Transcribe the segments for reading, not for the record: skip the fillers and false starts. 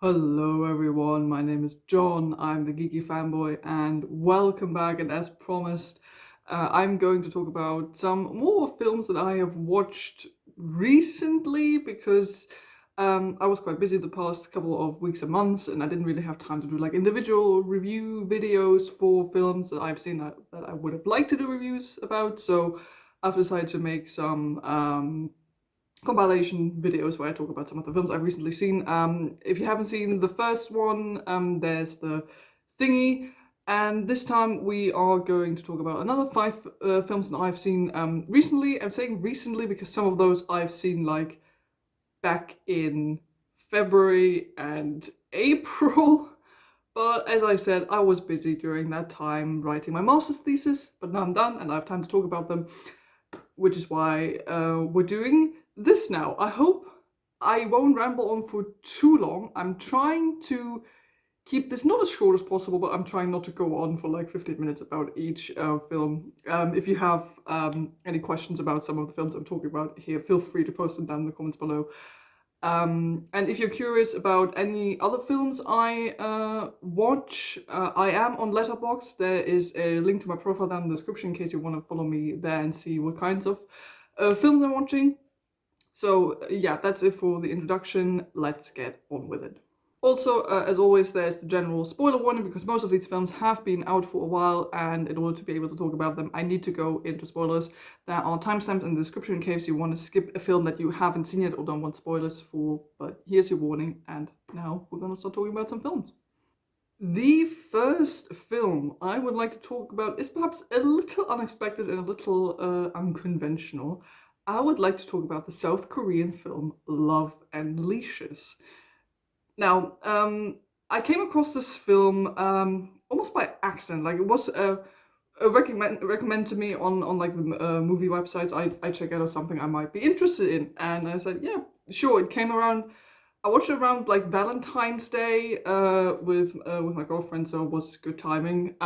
Hello everyone, my name is John, I'm the Geeky Fanboy, and welcome back. And as promised, I'm going to talk about some more films that I have watched recently because I was quite busy the past couple of weeks and months, and I didn't really have time to do like individual review videos for films that I've seen that I would have liked to do reviews about. So I've decided to make some compilation videos where I talk about some of the films I've recently seen. If you haven't seen the first one, there's the thingy. And this time we are going to talk about another five films that I've seen recently. I'm saying recently because some of those I've seen like back in February and April. But as I said, I was busy during that time writing my master's thesis, but now I'm done and I have time to talk about them, which is why we're doing this now. I hope I won't ramble on for too long. I'm trying to keep this not as short as possible, but I'm trying not to go on for like 15 minutes about each film. If you have any questions about some of the films I'm talking about here, feel free to post them down in the comments below. And if you're curious about any other films I watch, I am on Letterboxd. There is a link to my profile down in the description in case you want to follow me there and see what kinds of films I'm watching. So yeah, that's it for the introduction. Let's get on with it. Also, as always, there's the general spoiler warning because most of these films have been out for a while, and in order to be able to talk about them, I need to go into spoilers. There are timestamps in the description in case you want to skip a film that you haven't seen yet or don't want spoilers for, but here's your warning, and now we're gonna start talking about some films. The first film I would like to talk about is perhaps a little unexpected and a little unconventional. I would like to talk about the South Korean film Love and Leashes. Now, I came across this film almost by accident. Like it was a recommend to me on like the movie websites I check out or something I might be interested in, and I said, yeah, sure. It came around. I watched it around like Valentine's Day with my girlfriend, so it was good timing.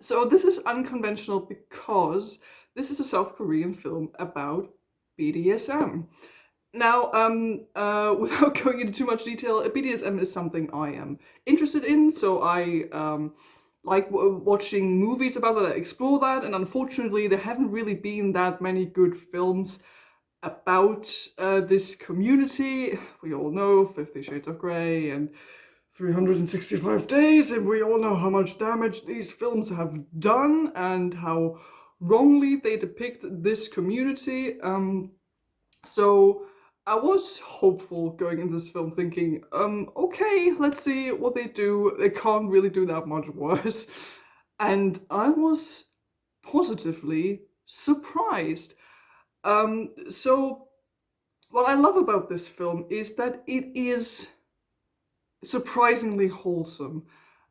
So this is unconventional because this is a South Korean film about BDSM. Now, without going into too much detail, BDSM is something I am interested in, so I like watching movies about that explore that, and unfortunately, there haven't really been that many good films about this community. We all know 50 Shades of Grey and 365 Days, and we all know how much damage these films have done and how wrongly they depict this community. So I was hopeful going into this film thinking, okay, let's see what they do. They can't really do that much worse. And I was positively surprised. So what I love about this film is that it is surprisingly wholesome.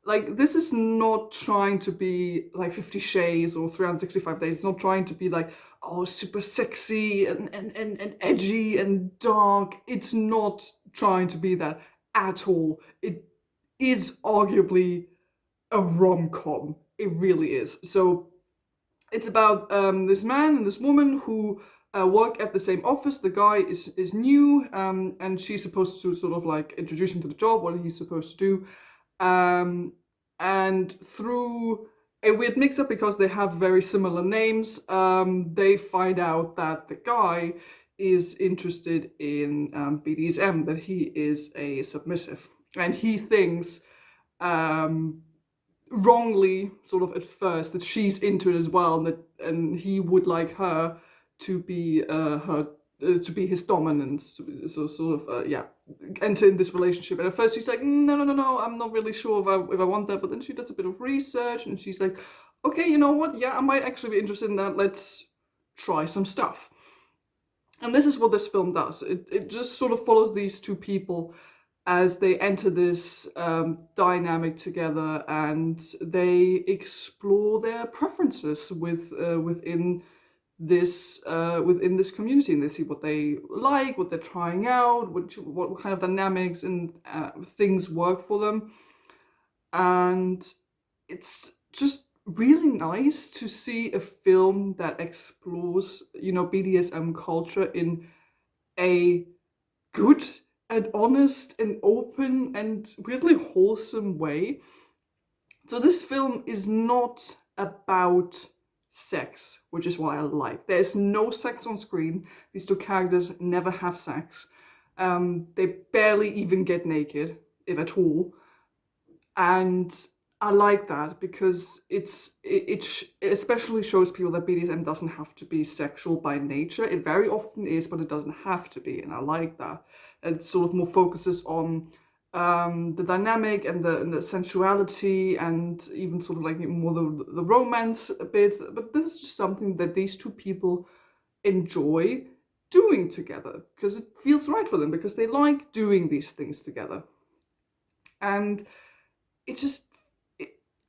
Like, this is not trying to be like 50 Shades or 365 Days. It's not trying to be like, oh, super sexy and edgy and dark. It's not trying to be that at all. It is arguably a rom-com. It really is. So it's about this man and this woman who work at the same office. The guy is new, and she's supposed to sort of like introduce him to the job, what he's supposed to do. And through a weird mix-up, because they have very similar names, they find out that the guy is interested in BDSM, that he is a submissive. And he thinks, wrongly, sort of at first, that she's into it as well, and he would like her to be to be his dominant, so sort of yeah, enter in this relationship. And at first she's like, no, I'm not really sure if I want that. But then she does a bit of research and she's like, okay, you know what? Yeah, I might actually be interested in that. Let's try some stuff. And this is what this film does. It just sort of follows these two people as they enter this dynamic together, and they explore their preferences within this community, and they see what they like, what they're trying out, what kind of dynamics and things work for them. And it's just really nice to see a film that explores, BDSM culture in a good an honest and open and really wholesome way. So this film is not about sex, which is what I like. There's no sex on screen. These two characters never have sex. They barely even get naked, if at all. And I like that because it especially shows people that BDSM doesn't have to be sexual by nature. It very often is, but it doesn't have to be, and I like that. And it sort of more focuses on the dynamic and the sensuality and even sort of like more the romance bits. But this is just something that these two people enjoy doing together because it feels right for them because they like doing these things together. And it just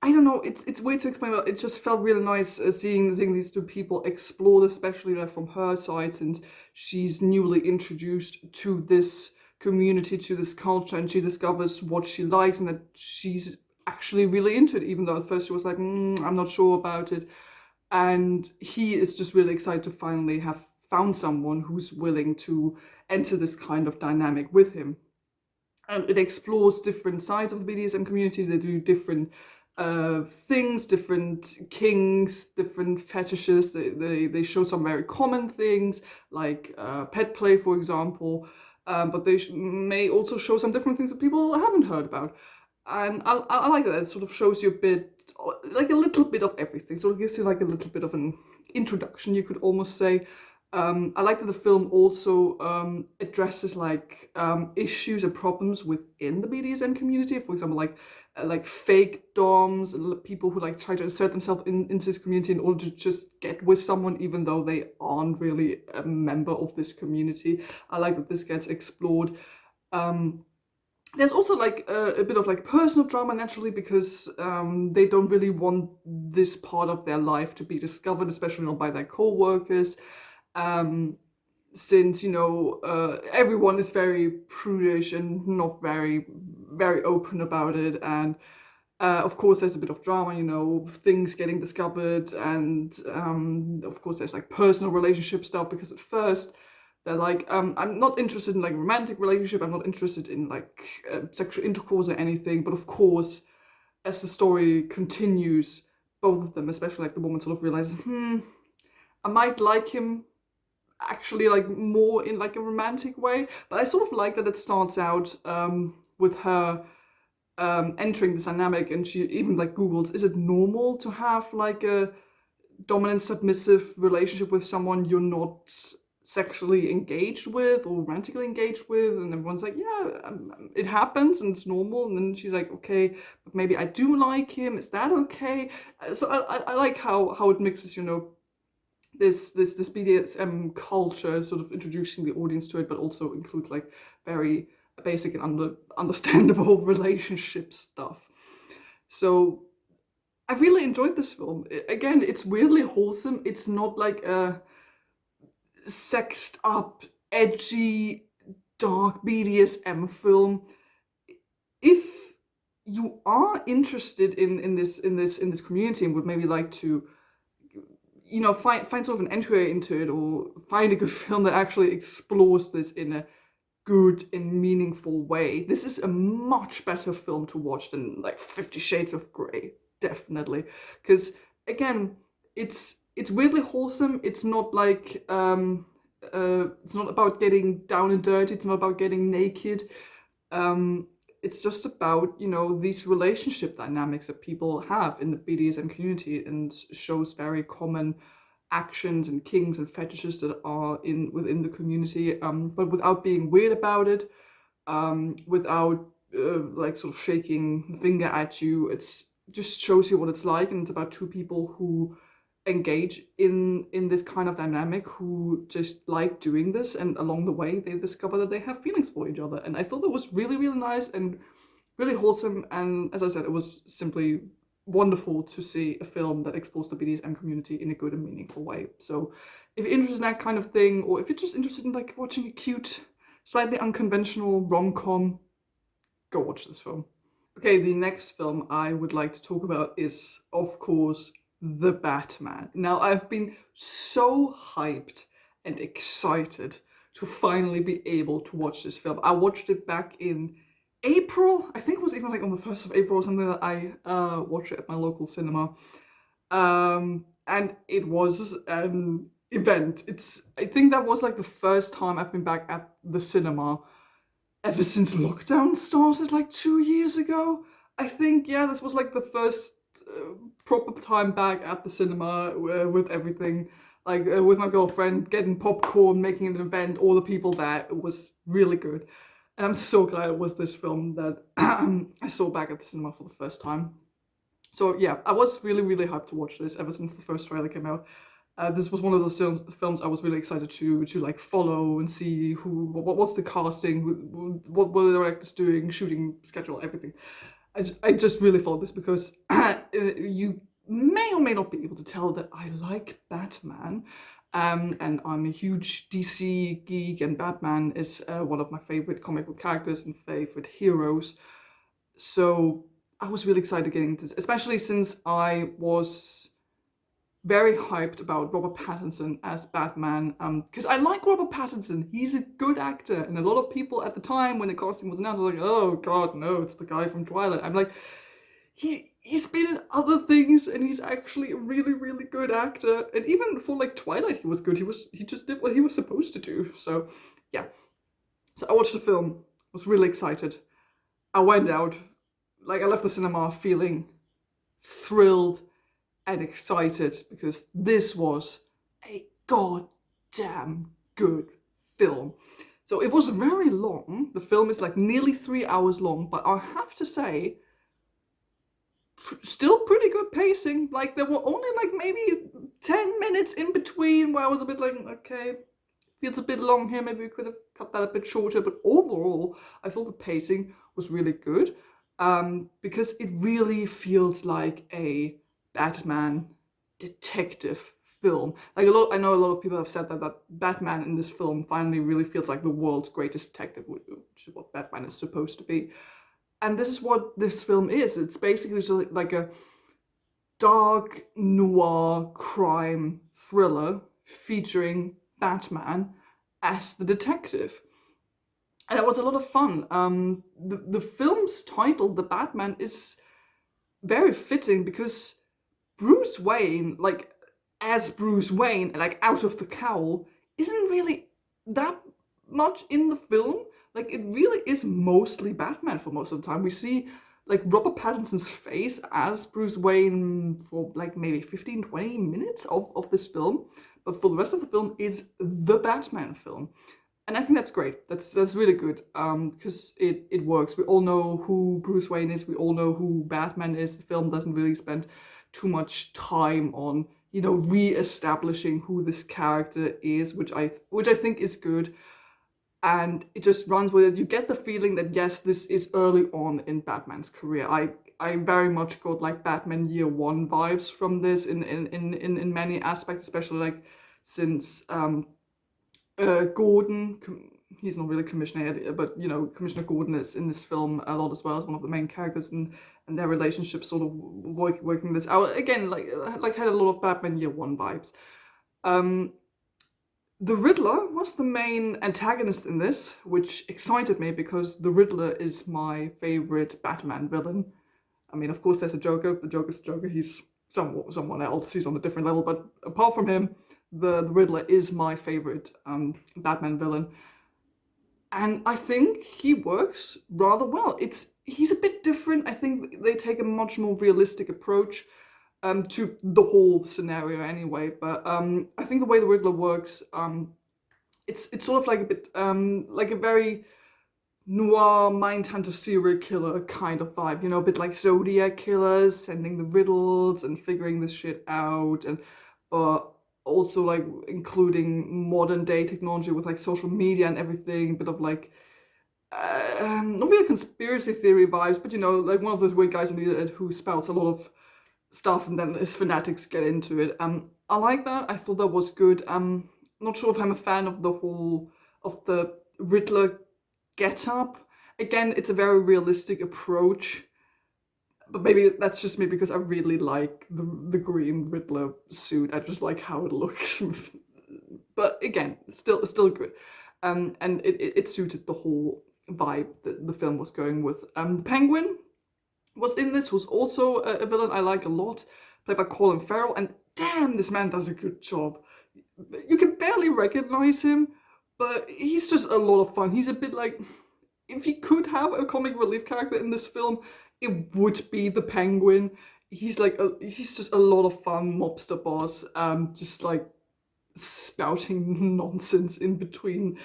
I don't know. It's weird to explain, but it just felt really nice seeing these two people explore, especially from her side, since she's newly introduced to this community, to this culture, and she discovers what she likes and that she's actually really into it. Even though at first she was like, I'm not sure about it, and he is just really excited to finally have found someone who's willing to enter this kind of dynamic with him. And it explores different sides of the BDSM community. They do different things, different kinks, different fetishes. They show some very common things like pet play, for example. But they may also show some different things that people haven't heard about. And I like that. It sort of shows you a bit, like a little bit of everything. So it gives you like a little bit of an introduction, you could almost say. I like that the film also addresses like issues and problems within the BDSM community. For example, like fake doms, people who like try to insert themselves into this community in order to just get with someone, even though they aren't really a member of this community. I like that this gets explored. There's also like a bit of like personal drama naturally because they don't really want this part of their life to be discovered, especially not by their co-workers. Since everyone is very prudish and not very open about it, and of course there's a bit of drama, things getting discovered, and of course there's like personal relationship stuff because at first they're like, I'm not interested in like romantic relationship, I'm not interested in like sexual intercourse or anything, but of course as the story continues, both of them, especially like the woman, sort of realizes, I might like him actually like more in like a romantic way. But I sort of like that it starts out with her entering this dynamic, and she even like Googles, is it normal to have like a dominant submissive relationship with someone you're not sexually engaged with or romantically engaged with? And everyone's like, yeah, it happens and it's normal. And then she's like, okay, but maybe I do like him, is that okay? So I like how it mixes, this BDSM culture, sort of introducing the audience to it, but also include like very basic and understandable relationship stuff. So I really enjoyed this film. Again, it's weirdly wholesome. It's not like a sexed up, edgy, dark BDSM film. If you are interested in this community and would maybe like to find sort of an entry into it, or find a good film that actually explores this in a good and meaningful way, this is a much better film to watch than like 50 Shades of Grey, definitely. Because again, it's weirdly wholesome. It's not like it's not about getting down and dirty. It's not about getting naked. It's just about these relationship dynamics that people have in the BDSM community, and shows very common actions and kinks and fetishes that are within the community, but without being weird about it, without like sort of shaking the finger at you. It's just shows you what it's like, and it's about two people who engage in this kind of dynamic, who just like doing this, and along the way they discover that they have feelings for each other. And I thought that was really, really nice and really wholesome. And as I said, it was simply wonderful to see a film that explores the BDSM community in a good and meaningful way. So if you're interested in that kind of thing, or if you're just interested in like watching a cute, slightly unconventional rom-com, go watch this film. Okay, the next film I would like to talk about is, of course, The Batman. Now, I've been so hyped and excited to finally be able to watch this film. I watched it back in April. I think it was even like on the 1st of April or something that I watched it at my local cinema. And it was an event. I think that was like the first time I've been back at the cinema ever since lockdown started like 2 years ago. I think, yeah, this was like the first proper time back at the cinema with everything. Like with my girlfriend, getting popcorn, making an event, all the people there. It was really good. And I'm so glad it was this film that I saw back at the cinema for the first time. So yeah, I was really, really hyped to watch this ever since the first trailer came out. This was one of those films I was really excited to like follow and see what's the casting, what were the directors doing, shooting schedule, everything. I just really followed this because you may or may not be able to tell that I like Batman. And I'm a huge DC geek, and Batman is one of my favorite comic book characters and favorite heroes. So I was really excited getting into this, especially since I was very hyped about Robert Pattinson as Batman, because I like Robert Pattinson. He's a good actor, and a lot of people at the time when the casting was announced were like, "Oh God, no, it's the guy from Twilight." I'm like, he's been in other things, and he's actually a really, really good actor. And even for like Twilight, he was good. He just did what he was supposed to do. So yeah. So I watched the film. Was really excited. I went out, like I left the cinema feeling thrilled and excited because this was a goddamn good film. So it was very long. The film is like nearly 3 hours long, but I have to say, still pretty good pacing. Like there were only like maybe 10 minutes in between where I was a bit like, okay, feels a bit long here. Maybe we could have cut that a bit shorter. But overall, I thought the pacing was really good because it really feels like a Batman detective film. Like I know a lot of people have said that Batman in this film finally really feels like the world's greatest detective, which is what Batman is supposed to be. And this is what this film is. It's basically just like a dark noir crime thriller featuring Batman as the detective. And that was a lot of fun. The film's title, The Batman, is very fitting because Bruce Wayne, like as Bruce Wayne, like out of the cowl, isn't really that much in the film. Like it really is mostly Batman for most of the time. We see like Robert Pattinson's face as Bruce Wayne for like maybe 15-20 minutes of this film. But for the rest of the film, it's the Batman film. And I think that's great. That's really good because it works. We all know who Bruce Wayne is. We all know who Batman is. The film doesn't really spend too much time on, you know, re-establishing who this character is, which I think is good. And it just runs with it. You get the feeling that yes, this is early on in Batman's career. I very much got like Batman Year One vibes from this in many aspects, especially like since Gordon, he's not really Commissioner, but you know, Commissioner Gordon is in this film a lot as well as one of the main characters, and their relationship sort of working this out again, like had a lot of Batman Year One vibes. The Riddler was the main antagonist in this, which excited me because the Riddler is my favorite Batman villain. I mean, of course, there's a Joker. The Joker's the Joker. He's someone else. He's on a different level. But apart from him, the Riddler is my favorite Batman villain. And I think he works rather well. He's a bit different. I think they take a much more realistic approach to the whole scenario anyway. But I think the way the Riddler works, it's sort of like a bit like a very noir mindhunter serial killer kind of vibe, you know, a bit like Zodiac killers, sending the riddles and figuring this shit out, and also like including modern day technology with like social media and everything, a bit of like not really conspiracy theory vibes, but you know, like one of those weird guys on the internet who spouts a lot of stuff and then his fanatics get into it. I like that. I thought that was good. I'm not sure if I'm a fan of the Riddler get-up. Again, it's a very realistic approach, but maybe that's just me because I really like the green Riddler suit. I just like how it looks. But again, still good. and it suited the whole vibe that the film was going with. Penguin was in this, who's also a villain I like a lot, played by Colin Farrell, and damn, this man does a good job. You can barely recognize him, but he's just a lot of fun. He's a bit like, if you could have a comic relief character in this film, it would be the Penguin. He's like he's just a lot of fun mobster boss, just like spouting nonsense in between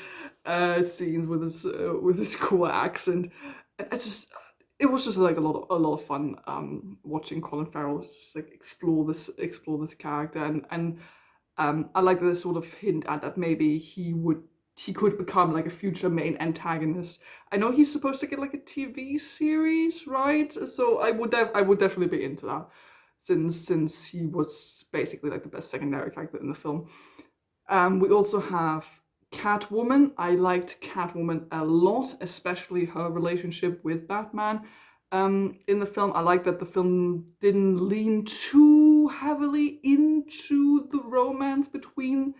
scenes with his cool accent. And it was just like a lot of fun watching Colin Farrell just like explore this character, and I like the sort of hint at that maybe he could become like a future main antagonist. I know he's supposed to get like a TV series, right? So I would definitely be into that, since he was basically like the best secondary character in the film. We also have Catwoman. I liked Catwoman a lot, especially her relationship with Batman. In the film, I like that the film didn't lean too heavily into the romance between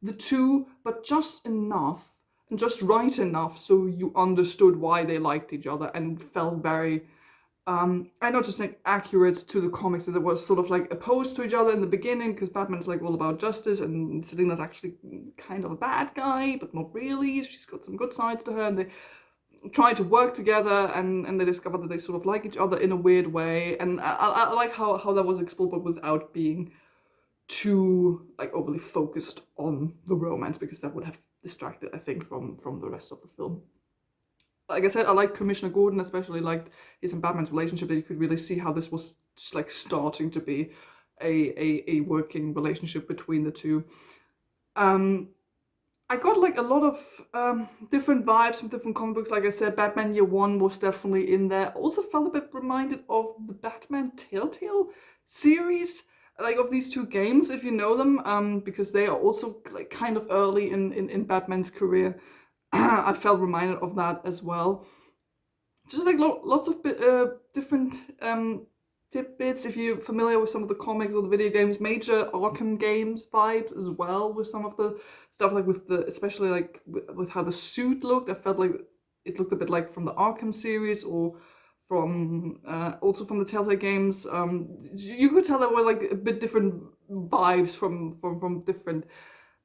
the two, but just enough and just right enough so you understood why they liked each other and felt very I know, just like accurate to the comics, that it was sort of like opposed to each other in the beginning, because Batman's like all about justice and Selina's actually kind of a bad guy, but not really. She's got some good sides to her, and they try to work together, and they discover that they sort of like each other in a weird way. And I like how that was explored, but without being too like overly focused on the romance, because that would have distracted, I think, from the rest of the film. Like I said, I like Commissioner Gordon, especially like his and Batman's relationship, that you could really see how this was just like starting to be a working relationship between the two. I got like a lot of different vibes from different comic books. Like I said, Batman Year One was definitely in there. Also felt a bit reminded of the Batman Telltale series, like of these two games, if you know them, because they are also like kind of early in Batman's career. I felt reminded of that as well. Just like lots of different tidbits. If you're familiar with some of the comics or the video games, major Arkham games vibes as well, with some of the stuff, like with the, especially like with how the suit looked. I felt like it looked a bit like from the Arkham series, or from also from the Telltale games. You could tell there were like a bit different vibes from different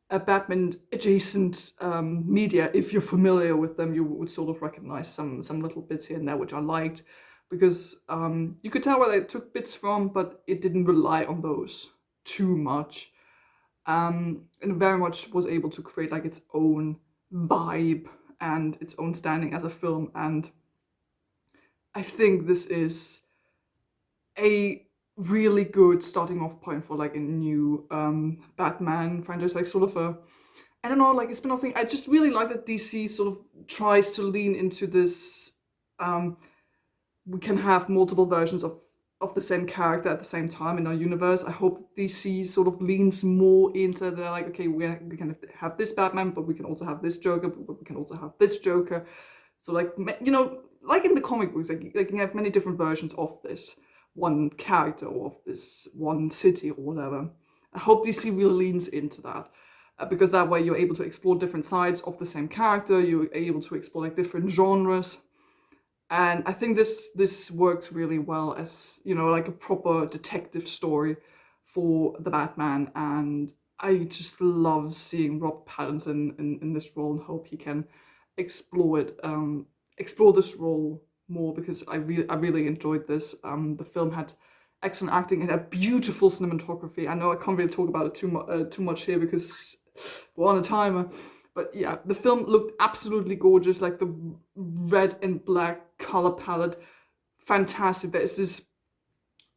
Batman adjacent media. If you're familiar with them, you would sort of recognize some little bits here and there, which I liked, because you could tell where they took bits from, but it didn't rely on those too much, and very much was able to create like its own vibe and its own standing as a film. And I think this is a really good starting off point for like a new Batman franchise, like sort of a, I don't know, like a spin-off thing. I just really like that DC sort of tries to lean into this, we can have multiple versions of the same character at the same time in our universe. I hope DC sort of leans more into, they're like, okay, we can have this Batman, but we can also have this Joker, but we can also have this Joker. So like, you know, like in the comic books, like you can have many different versions of this one character or of this one city or whatever. I hope DC really leans into that, because that way you're able to explore different sides of the same character. You're able to explore like different genres, and I think this works really well as, you know, like a proper detective story for the Batman. And I just love seeing Rob Pattinson in this role, and hope he can explore it, explore this role more, because I really enjoyed this. The film had excellent acting, it had beautiful cinematography. I know I can't really talk about it too much here because we're on a timer, but yeah, the film looked absolutely gorgeous. Like the red and black color palette, fantastic. There's this,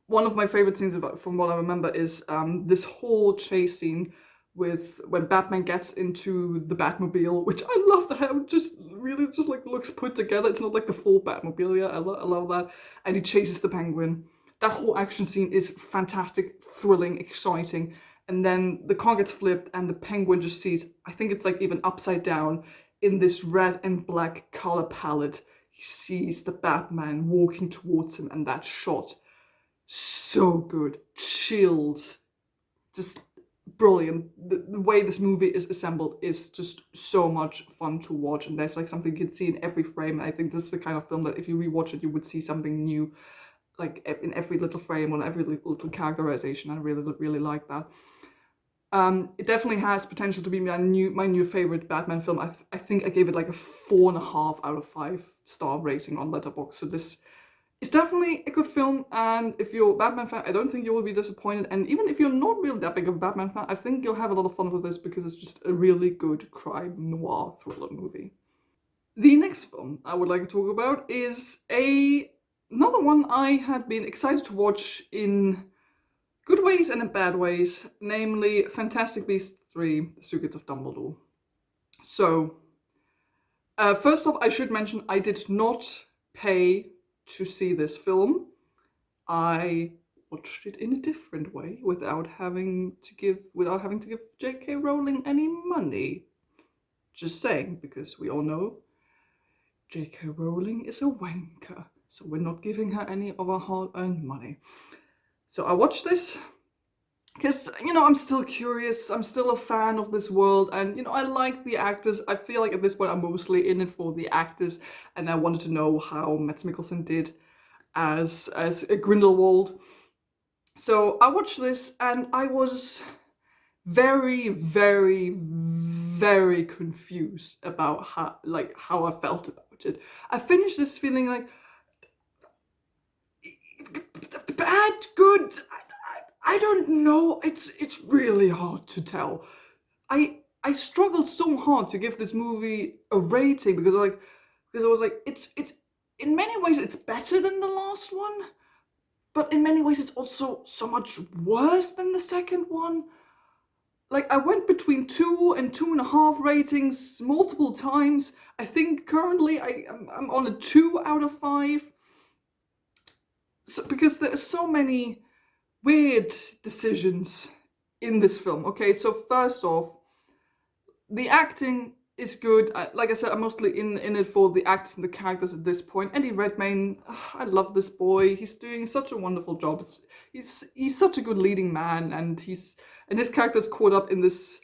one of my favorite scenes from what I remember is this whole chase scene with when Batman gets into the Batmobile, which I love that how it just really just like looks put together. It's not like the full Batmobile. I love that. And he chases the Penguin. That whole action scene is fantastic, thrilling, exciting. And then the car gets flipped and the Penguin just sees, I think it's like even upside down in this red and black color palette. He sees the Batman walking towards him, and that shot, so good. Chills. Just brilliant. The way this movie is assembled is just so much fun to watch, and there's like something you can see in every frame. I think this is the kind of film that if you rewatch it, you would see something new, like in every little frame or every little characterization. I really like that. It definitely has potential to be my new favorite Batman film. I think I gave it like a 4.5 out of 5 star rating on Letterboxd. So this is definitely a good film, and if you're a Batman fan, I don't think you will be disappointed. And even if you're not really that big of a Batman fan, I think you'll have a lot of fun with this because it's just a really good crime noir thriller movie. The next film I would like to talk about is another one I had been excited to watch in good ways and in bad ways, namely Fantastic Beasts 3: The Secrets of Dumbledore. So, first off, I should mention I did not pay to see this film. I watched it in a different way without having to give J.K. Rowling any money. Just saying, because we all know J.K. Rowling is a wanker, so we're not giving her any of our hard-earned money. So I watched this because, I'm still curious, I'm still a fan of this world, and, I like the actors. I feel like at this point I'm mostly in it for the actors, and I wanted to know how Mads Mikkelsen did as a Grindelwald. So I watched this, and I was very, very, very confused about how I felt about it. I finished this feeling like bad, good. I don't know. It's really hard to tell. I struggled so hard to give this movie a rating because I was like it's in many ways it's better than the last one, but in many ways it's also so much worse than the second one. Like I went between 2 and 2.5 ratings multiple times. I think currently I'm on a 2 out of 5. So, because there are so many weird decisions in this film. Okay, so first off, the acting is good. Like I said, I'm mostly in it for the actors and the characters at this point. Eddie Redmayne, I love this boy. He's doing such a wonderful job. He's such a good leading man, and his character's caught up in this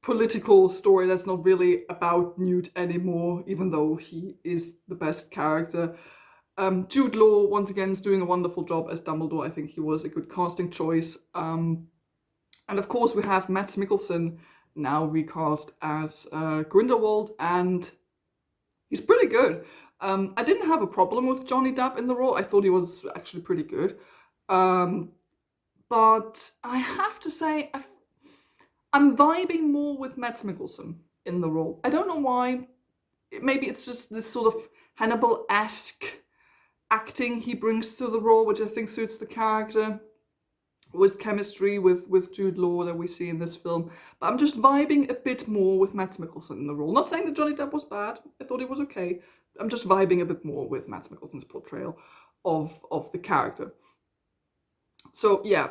political story that's not really about Newt anymore, even though he is the best character. Jude Law, once again, is doing a wonderful job as Dumbledore. I think he was a good casting choice. And of course, we have Mads Mikkelsen now recast as Grindelwald, and he's pretty good. I didn't have a problem with Johnny Depp in the role. I thought he was actually pretty good. But I have to say, I'm vibing more with Mads Mikkelsen in the role. I don't know why. Maybe it's just this sort of Hannibal-esque acting he brings to the role, which I think suits the character, with chemistry with Jude Law that we see in this film. But I'm just vibing a bit more with Mads Mikkelsen in the role. Not saying that Johnny Depp was bad. I thought he was okay. I'm just vibing a bit more with Mads Mikkelsen's portrayal of the character. So yeah,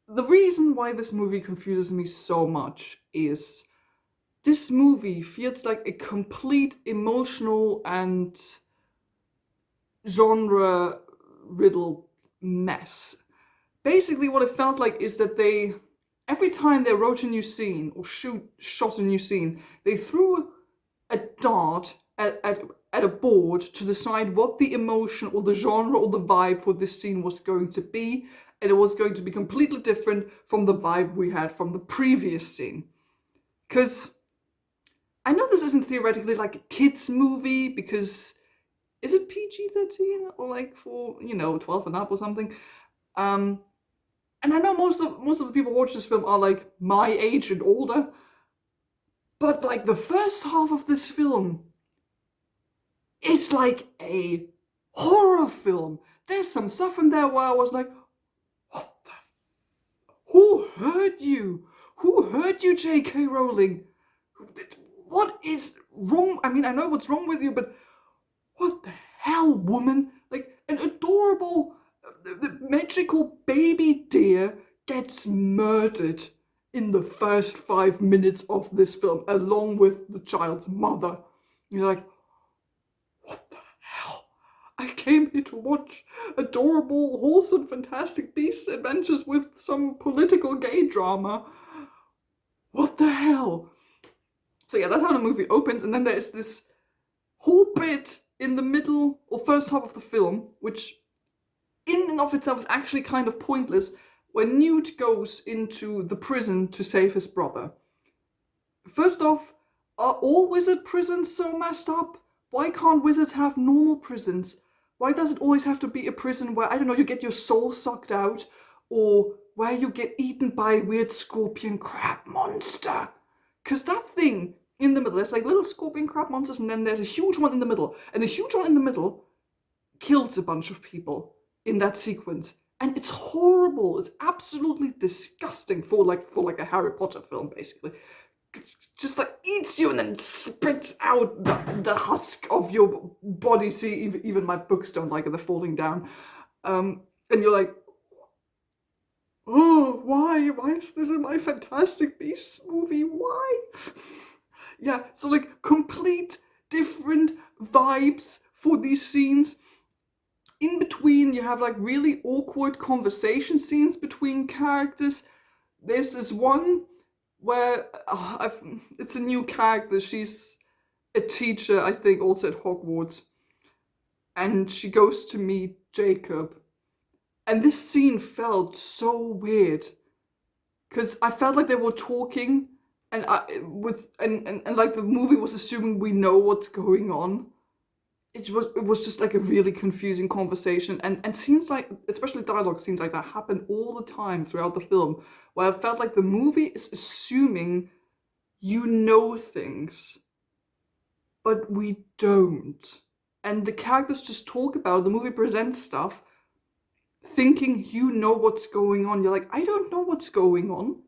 the reason why this movie confuses me so much is this movie feels like a complete emotional and genre riddle mess. Basically, what it felt like is that every time they wrote a new scene or shot a new scene, they threw a dart at a board to decide what the emotion or the genre or the vibe for this scene was going to be, and it was going to be completely different from the vibe we had from the previous scene. Because I know this isn't theoretically like a kids' movie, because is it PG-13 or like for 12 and up or something? And I know most of the people who watch this film are like my age and older, but like the first half of this film is like a horror film. There's some stuff in there where I was like, what the who hurt you? Who hurt you, J.K. Rowling? What is wrong? I mean, I know what's wrong with you, but what the hell, woman? Like, an adorable, the magical baby deer gets murdered in the first 5 minutes of this film, along with the child's mother. You're like, what the hell? I came here to watch adorable, wholesome, fantastic beasts adventures with some political gay drama. What the hell? So yeah, that's how the movie opens, and then there's this whole bit in the middle or first half of the film, which in and of itself is actually kind of pointless, when Newt goes into the prison to save his brother. First off, are all wizard prisons so messed up? Why can't wizards have normal prisons? Why does it always have to be a prison where, I don't know, you get your soul sucked out, or where you get eaten by a weird scorpion crab monster? Because that thing in the middle, there's like little scorpion crab monsters, and then there's a huge one in the middle. And the huge one in the middle kills a bunch of people in that sequence. And it's horrible. It's absolutely disgusting for like a Harry Potter film, basically. It's just like eats you and then spits out the husk of your body. See, even my books don't like it, they're falling down. And you're like, oh, why? Why is this in my Fantastic Beasts movie? Why? Yeah, so like complete different vibes for these scenes. In between, you have like really awkward conversation scenes between characters. There's this one where it's a new character. She's a teacher, I think, also at Hogwarts. And she goes to meet Jacob. And this scene felt so weird. Because I felt like they were talking and like the movie was assuming we know what's going on. It was just like a really confusing conversation, and scenes like, especially dialogue scenes like that, happen all the time throughout the film, where I felt like the movie is assuming you know things, but we don't. And the characters just talk about, the movie presents stuff, thinking you know what's going on. You're like, I don't know what's going on,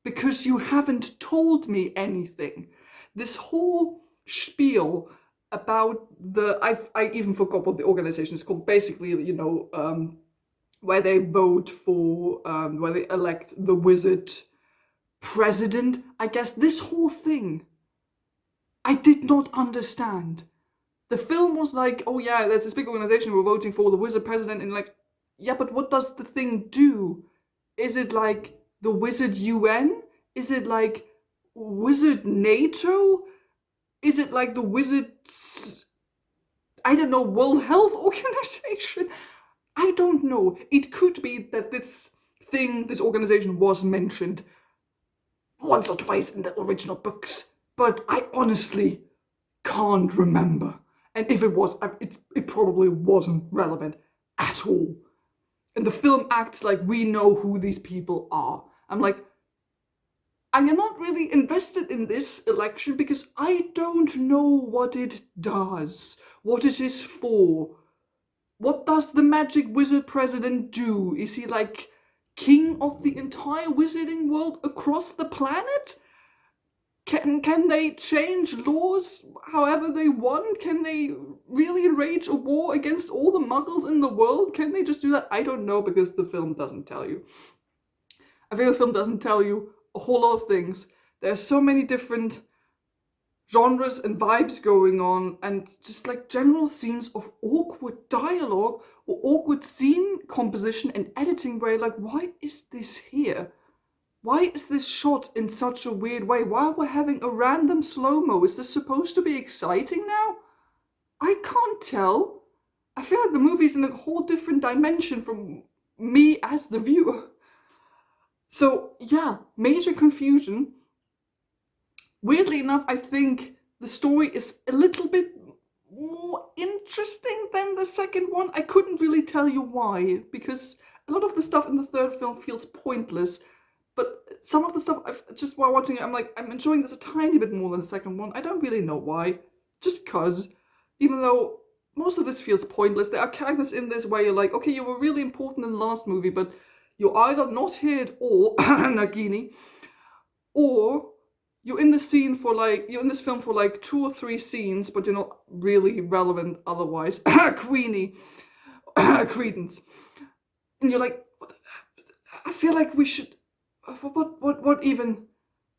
because you haven't told me anything. This whole spiel about I even forgot what the organization is called. Basically, you know, where they vote for, where they elect the wizard president. I guess this whole thing, I did not understand. The film was like, oh yeah, there's this big organization we're voting for the wizard president, and like, yeah, but what does the thing do? Is it like the wizard UN? Is it like wizard NATO? Is it like the wizards, I don't know, World Health Organization? I don't know. It could be that this thing, this organization was mentioned once or twice in the original books, but I honestly can't remember. And if it was, it probably wasn't relevant at all. And the film acts like we know who these people are. I'm like, I am not really invested in this election because I don't know what it does, what it is for. What does the magic wizard president do? Is he like king of the entire wizarding world across the planet? Can they change laws however they want? Can they really wage a war against all the muggles in the world? Can they just do that? I don't know, because the film doesn't tell you. I think the film doesn't tell you a whole lot of things. There's so many different genres and vibes going on, and just like general scenes of awkward dialogue or awkward scene composition and editing where you're like, why is this here? Why is this shot in such a weird way? Why are we having a random slow-mo? Is this supposed to be exciting now? I can't tell. I feel like the movie's in a whole different dimension from me as the viewer. So yeah, major confusion. Weirdly enough, I think the story is a little bit more interesting than the second one. I couldn't really tell you why, because a lot of the stuff in the third film feels pointless, but some of the stuff, just while watching it, I'm like, I'm enjoying this a tiny bit more than the second one. I don't really know why, just cause, even though most of this feels pointless, there are characters in this where you're like, okay, you were really important in the last movie, but you're either not here at all, Nagini, or you're in this scene for like, you're in this film for like 2 or 3 scenes, but you're not really relevant otherwise. Queenie, Credence. And you're like, I feel like we should, what even?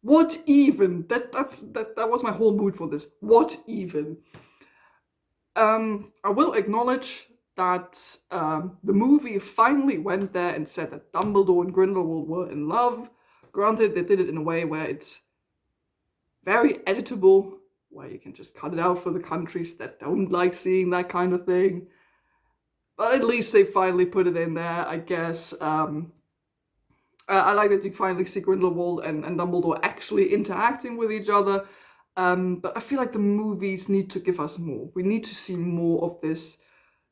What even? That was my whole mood for this. What even? I will acknowledge that the movie finally went there and said that Dumbledore and Grindelwald were in love. Granted, they did it in a way where it's very editable, where you can just cut it out for the countries that don't like seeing that kind of thing. But at least they finally put it in there, I guess. I like that you finally see Grindelwald and Dumbledore actually interacting with each other. But I feel like the movies need to give us more. We need to see more of this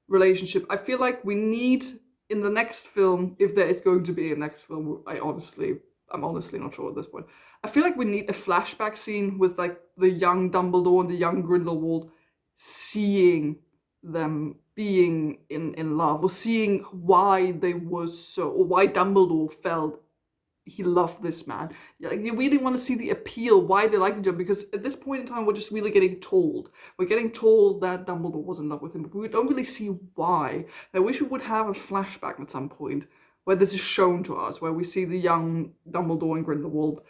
relationship. I feel like we need, in the next film, if there is going to be a next film, I'm honestly not sure at this point. I feel like we need a flashback scene with like the young Dumbledore and the young Grindelwald seeing them being in love, or seeing why they were so, or why Dumbledore felt he loved this man. Like, you really want to see the appeal, why they liked each other, because at this point in time, we're just really getting told. We're getting told that Dumbledore was in love with him, but we don't really see why. I wish we would have a flashback at some point where this is shown to us, where we see the young Dumbledore and Grindelwald,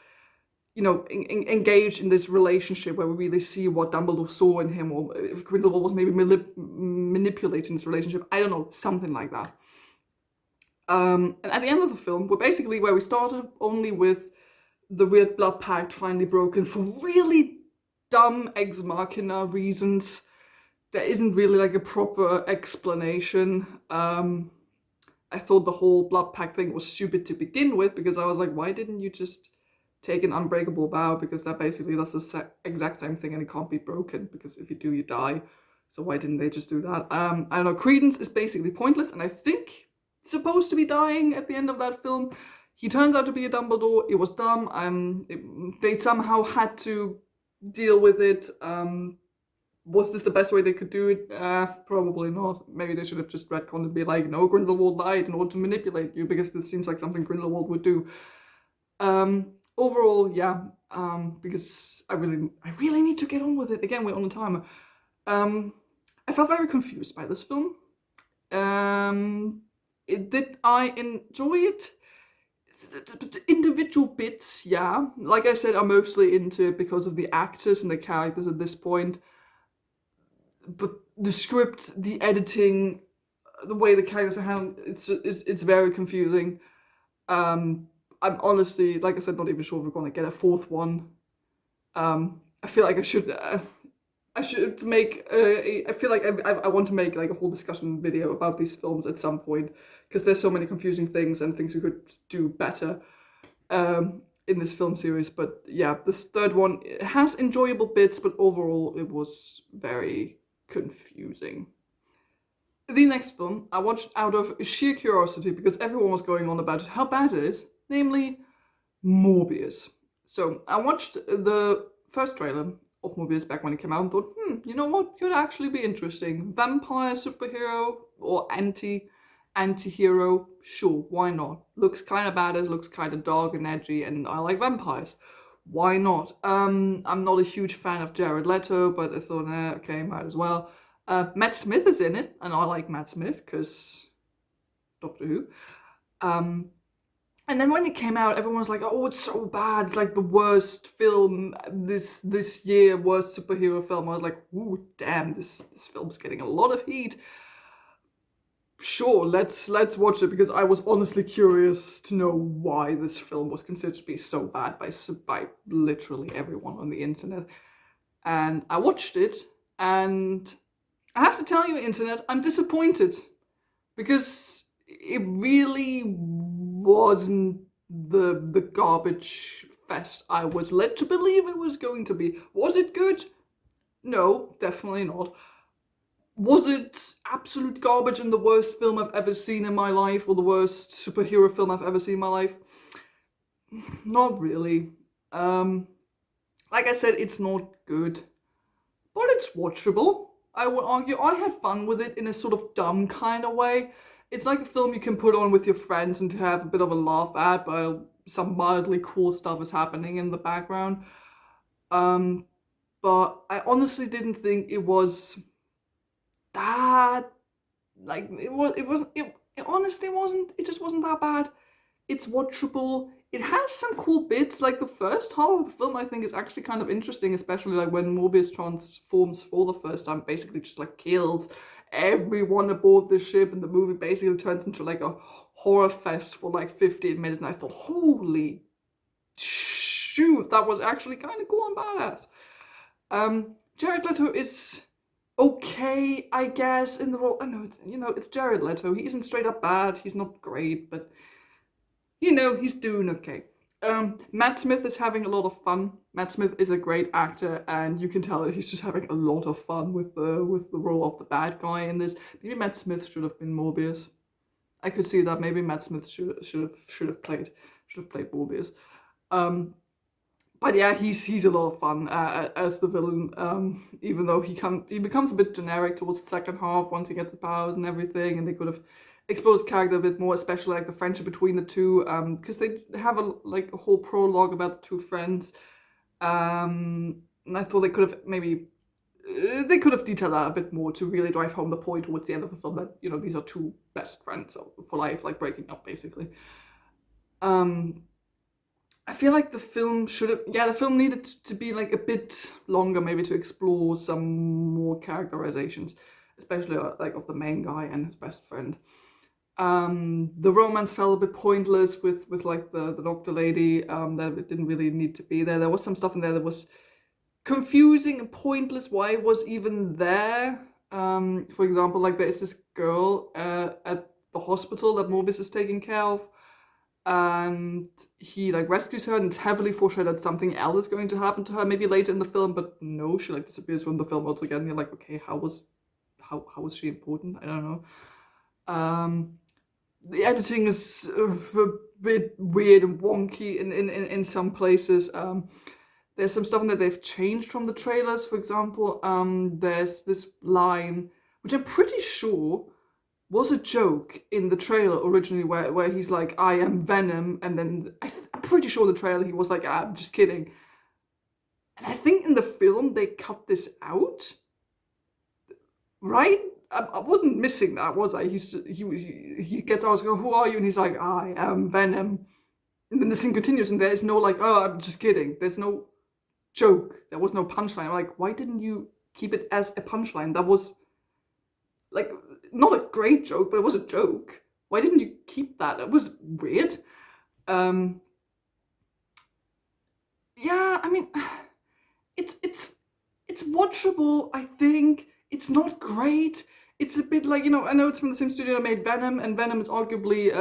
engaged in this relationship, where we really see what Dumbledore saw in him, or if Grindelwald was maybe manipulating this relationship. I don't know, something like that. And at the end of the film, we're basically where we started, only with the weird blood pact finally broken for really dumb ex machina reasons. There isn't really like a proper explanation. I thought the whole blood pact thing was stupid to begin with, because I was like, why didn't you just take an unbreakable vow? Because that basically does the exact same thing and it can't be broken, because if you do, you die. So why didn't they just do that? I don't know. Credence is basically pointless, and I think supposed to be dying at the end of that film. He turns out to be a Dumbledore. It was dumb. They somehow had to deal with it. Was this the best way they could do it? Probably not. Maybe they should have just retconned and be like, no, Grindelwald died in order to manipulate you, because this seems like something Grindelwald would do. Overall, yeah, because I really need to get on with it. Again, we're on the timer. I felt very confused by this film. Did I enjoy it? Individual bits, yeah. Like I said, I'm mostly into it because of the actors and the characters at this point. But the script, the editing, the way the characters are handled, it's very confusing. I'm honestly, like I said, not even sure if we're going to get a fourth one. I feel like I should make. I feel like I want to make like a whole discussion video about these films at some point, because there's so many confusing things and things we could do better in this film series. But yeah, this third one, it has enjoyable bits, but overall it was very confusing. The next film I watched out of sheer curiosity, because everyone was going on about how bad it is, namely Morbius. So I watched the first trailer of Morbius back when it came out and thought, you know what, could actually be interesting. Vampire superhero or anti-hero, sure, why not? Looks kind of badass, looks kind of dark and edgy, and I like vampires. Why not? I'm not a huge fan of Jared Leto, but I thought, okay, might as well. Matt Smith is in it, and I like Matt Smith because Doctor Who. And then when it came out, everyone was like, oh, it's so bad. It's like the worst film this year, worst superhero film. I was like, ooh, damn, this film's getting a lot of heat. Sure, let's watch it, because I was honestly curious to know why this film was considered to be so bad by literally everyone on the internet. And I watched it, and I have to tell you, internet, I'm disappointed, because it really wasn't the garbage fest I was led to believe it was going to be. Was it good? No, definitely not. Was it absolute garbage and the worst film I've ever seen in my life, or the worst superhero film I've ever seen in my life? Not really. Like I said, it's not good, but it's watchable. I would argue I had fun with it in a sort of dumb kind of way. It's like a film you can put on with your friends and to have a bit of a laugh at, but some mildly cool stuff is happening in the background. But I honestly didn't think it was that, like, it honestly wasn't, it just wasn't that bad. It's watchable. It has some cool bits, like the first half of the film I think is actually kind of interesting, especially like when Morbius transforms for the first time, basically just like killed everyone aboard the ship, and the movie basically turns into like a horror fest for like 15 minutes. And I thought, holy shoot, that was actually kind of cool and badass. Jared Leto is okay, I guess, in the role. I know it's Jared Leto. He isn't straight up bad. He's not great, but he's doing okay. Matt Smith is having a lot of fun. Matt Smith is a great actor, and you can tell that he's just having a lot of fun with the role of the bad guy in this. Maybe Matt Smith should have been Morbius. I could see that. Maybe Matt Smith should have played Morbius. But yeah, he's a lot of fun as the villain. Even though he becomes a bit generic towards the second half once he gets the powers and everything, and they could have explored his character a bit more, especially like the friendship between the two, because they have a whole prologue about the two friends. And I thought they could have detailed that a bit more to really drive home the point towards the end of the film that these are two best friends for life, like breaking up basically. I feel like the film needed to be like a bit longer, maybe, to explore some more characterizations, especially like of the main guy and his best friend. The romance felt a bit pointless with like the doctor lady, that it didn't really need to be there. There was some stuff in there that was confusing and pointless, why it was even there. For example, like there is this girl at the hospital that Morbius is taking care of, and he like rescues her, and it's heavily foreshadowed that something else is going to happen to her maybe later in the film, but no, she like disappears from the film altogether, and you're like, okay, how was she important? I don't know. The editing is a bit weird and wonky in some places. There's some stuff that they've changed from the trailers. For example, there's this line which I'm pretty sure was a joke in the trailer originally, where he's like, I am Venom, and then I'm pretty sure in the trailer he was like, I'm just kidding. And I think in the film they cut this out, right? I wasn't missing that, was I? He gets out and goes, who are you? And he's like, I am Venom. And then the scene continues, and there's no like, oh, I'm just kidding. There's no joke. There was no punchline. I'm like, why didn't you keep it as a punchline? That was like not a great joke, but it was a joke. Why didn't you keep that? It was weird. Yeah, I mean, it's watchable. I think it's not great. It's a bit like, I know it's from the same studio that made Venom, and Venom is arguably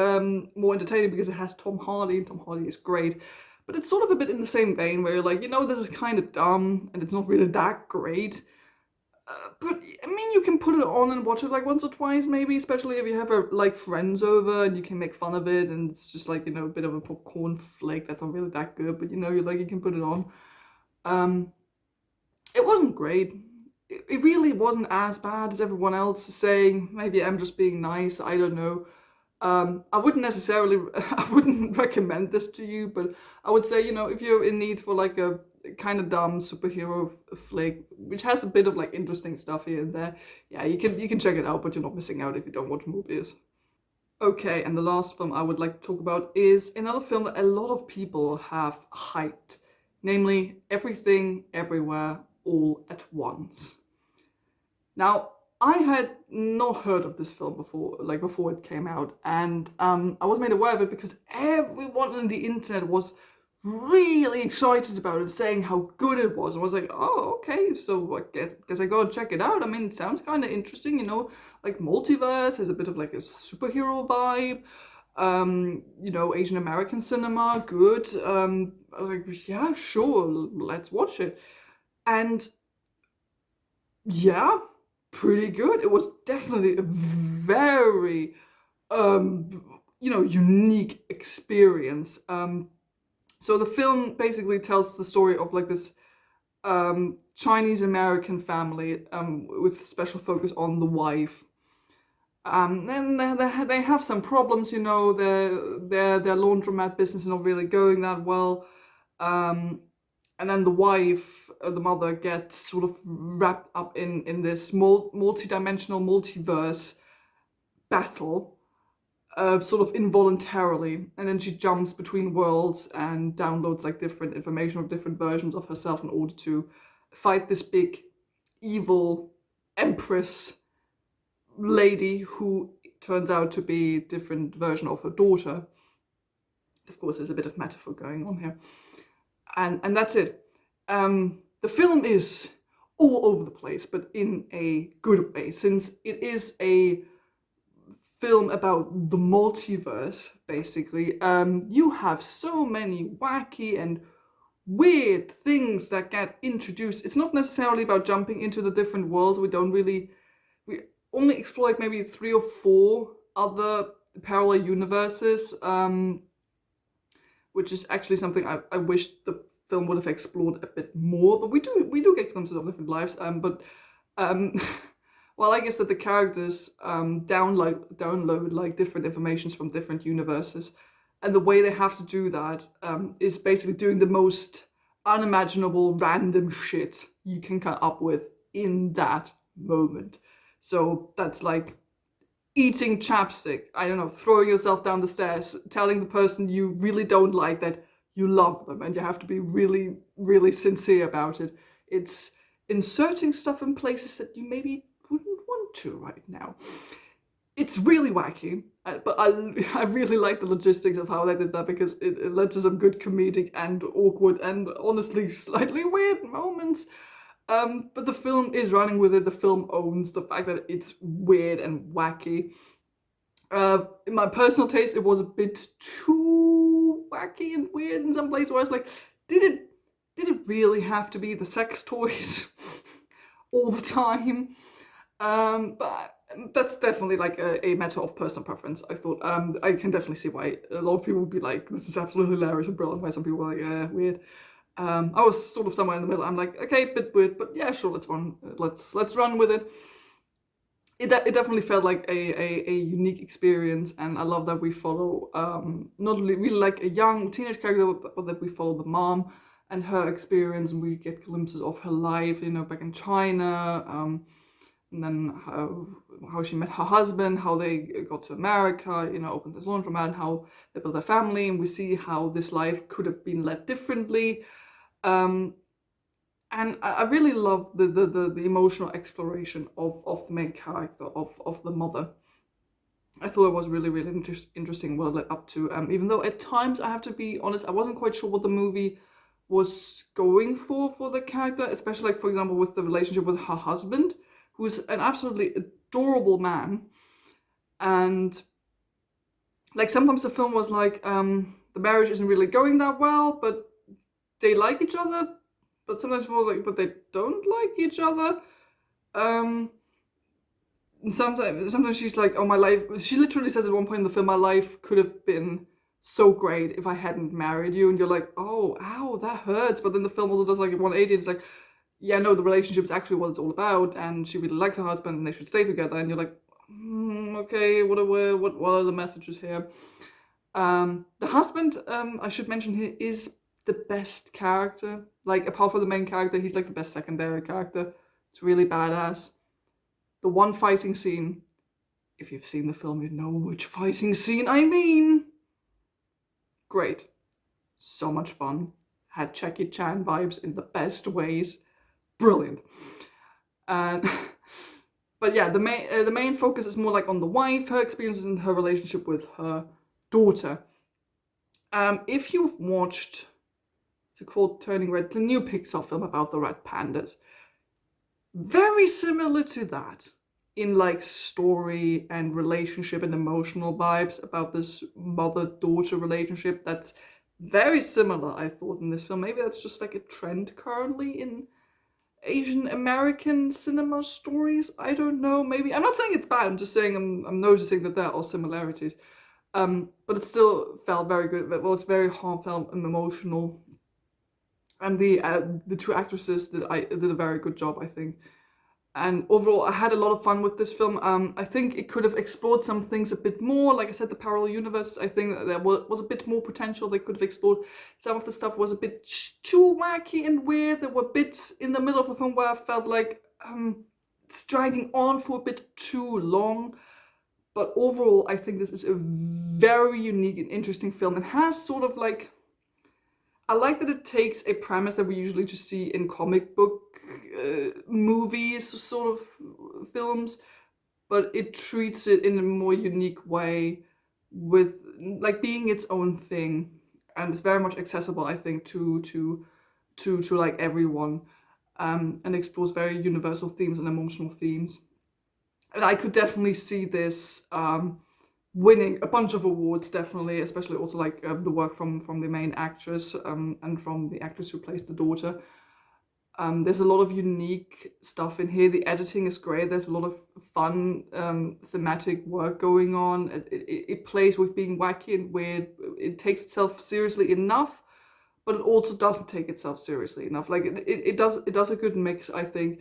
more entertaining because it has Tom Hardy, and Tom Hardy is great. But it's sort of a bit in the same vein where you're like, this is kind of dumb, and it's not really that great. But I mean, you can put it on and watch it like once or twice, maybe, especially if you have like friends over and you can make fun of it, and it's just like, a bit of a popcorn flick that's not really that good, but you can put it on. It wasn't great. It really wasn't as bad as everyone else is saying. Maybe I'm just being nice, I don't know. I wouldn't recommend this to you, but I would say, if you're in need for like a kind of dumb superhero flick, which has a bit of like interesting stuff here and there, yeah, you can check it out, but you're not missing out if you don't watch Morbius. Okay, and the last film I would like to talk about is another film that a lot of people have hyped, namely Everything, Everywhere, All at Once. Now, I had not heard of this film before it came out, and I was made aware of it because everyone on the internet was really excited about it, saying how good it was. I was like, oh, okay, so I guess I gotta check it out. I mean, it sounds kind of interesting, like multiverse, has a bit of like a superhero vibe, Asian American cinema, good. I was like, yeah, sure, let's watch it. And yeah, pretty good. It was definitely a very, unique experience. So the film basically tells the story of like this Chinese American family with special focus on the wife. Then they have some problems, their laundromat business is not really going that well. And then the wife, the mother, gets sort of wrapped up in this multi-dimensional multiverse battle, sort of involuntarily, and then she jumps between worlds and downloads like different information of different versions of herself in order to fight this big evil empress lady who turns out to be a different version of her daughter. Of course, there's a bit of metaphor going on here. And that's it. The film is all over the place, but in a good way, since it is a film about the multiverse, basically. You have so many wacky and weird things that get introduced. It's not necessarily about jumping into the different worlds. We only explore like maybe 3 or 4 other parallel universes, which is actually something I wish the film would have explored a bit more. But we do get glimpses of different lives. Well, I guess that the characters download like different informations from different universes, and the way they have to do that is basically doing the most unimaginable random shit you can come up with in that moment. So that's like eating chapstick, I don't know, throwing yourself down the stairs, telling the person you really don't like that you love them, and you have to be really, really sincere about it. It's inserting stuff in places that you maybe wouldn't want to right now. It's really wacky, but I really like the logistics of how they did that, because it led to some good comedic and awkward and honestly slightly weird moments. But the film is running with it. The film owns the fact that it's weird and wacky. In my personal taste, it was a bit too wacky and weird in some places where I was like, did it really have to be the sex toys all the time? But that's definitely like a matter of personal preference. I thought I can definitely see why a lot of people would be like, this is absolutely hilarious and brilliant, why some people were like, weird. I was sort of somewhere in the middle. I'm like, okay, bit weird, but yeah, sure, let's run with it. It definitely felt like a unique experience, and I love that we follow not only really like a young teenage character, but that we follow the mom and her experience, and we get glimpses of her life, back in China, and then how she met her husband, how they got to America, opened this laundromat, and how they built their family, and we see how this life could have been led differently. And I really love the emotional exploration of the main character, of the mother. I thought it was really, really interesting what it led up to. Even though at times, I have to be honest, I wasn't quite sure what the movie was going for the character, especially like, for example, with the relationship with her husband, who's an absolutely adorable man. And like sometimes the film was like, the marriage isn't really going that well, but they like each other. But sometimes it was like, but they don't like each other. And sometimes she's like, oh, my life. She literally says at one point in the film, my life could have been so great if I hadn't married you. And you're like, oh, ow, that hurts. But then the film also does like a 180. It's like, yeah, no, the relationship is actually what it's all about, and she really likes her husband, and they should stay together. And you're like, okay, what are the messages here? The husband, I should mention here, is the best character. Like, apart from the main character, he's like the best secondary character. It's really badass. The one fighting scene, if you've seen the film, you know which fighting scene I mean. Great. So much fun. Had Jackie Chan vibes in the best ways. Brilliant. And but yeah, the main focus is more like on the wife, her experiences, and her relationship with her daughter. If you've watched, it's called Turning Red, the new Pixar film about the red pandas, very similar to that in like story and relationship and emotional vibes about this mother-daughter relationship. That's very similar, I thought, in this film. Maybe that's just like a trend currently in Asian American cinema stories. I don't know. Maybe I'm not saying it's bad. I'm just saying I'm noticing that there are similarities. But it still felt very good. It was very heartfelt and emotional. And the two actresses did a very good job, I think. And overall, I had a lot of fun with this film. I think it could have explored some things a bit more. Like I said, the parallel universes, I think that there was a bit more potential they could have explored. Some of the stuff was a bit too wacky and weird. There were bits in the middle of the film where I felt like it's dragging on for a bit too long. But overall, I think this is a very unique and interesting film. It has sort of like, I like that it takes a premise that we usually just see in comic book movies, sort of films, but it treats it in a more unique way, with like being its own thing, and it's very much accessible, I think, to like everyone, and explores very universal themes and emotional themes. And I could definitely see this winning a bunch of awards, definitely, especially also like the work from the main actress, and from the actress who plays the daughter. There's a lot of unique stuff in here. The editing is great. There's a lot of fun thematic work going on. It plays with being wacky and weird. It takes itself seriously enough, but it also doesn't take itself seriously enough. Like it does a good mix, I think.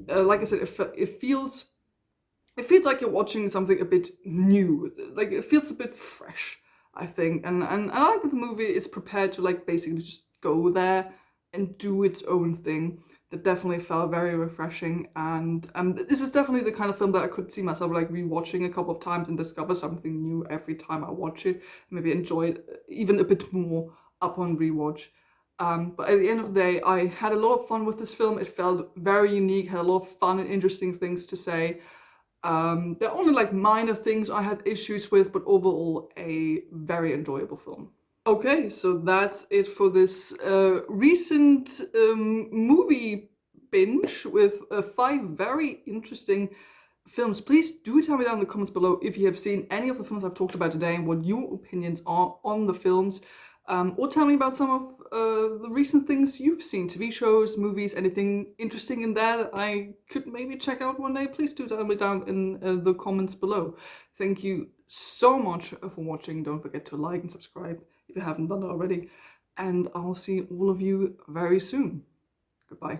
Like I said, it feels like you're watching something a bit new. Like it feels a bit fresh, I think. And I like that the movie is prepared to like basically just go there and do its own thing. That definitely felt very refreshing. And this is definitely the kind of film that I could see myself like rewatching a couple of times and discover something new every time I watch it. Maybe enjoy it even a bit more upon rewatch. But at the end of the day, I had a lot of fun with this film. It felt very unique, had a lot of fun and interesting things to say. There are only like minor things I had issues with, but overall a very enjoyable film. Okay, so that's it for this recent movie binge with 5 very interesting films. Please do tell me down in the comments below if you have seen any of the films I've talked about today and what your opinions are on the films. Or tell me about some of the recent things you've seen, TV shows, movies, anything interesting in there that I could maybe check out one day. Please do tell me down in the comments below. Thank you so much for watching. Don't forget to like and subscribe if you haven't done it already. And I'll see all of you very soon. Goodbye.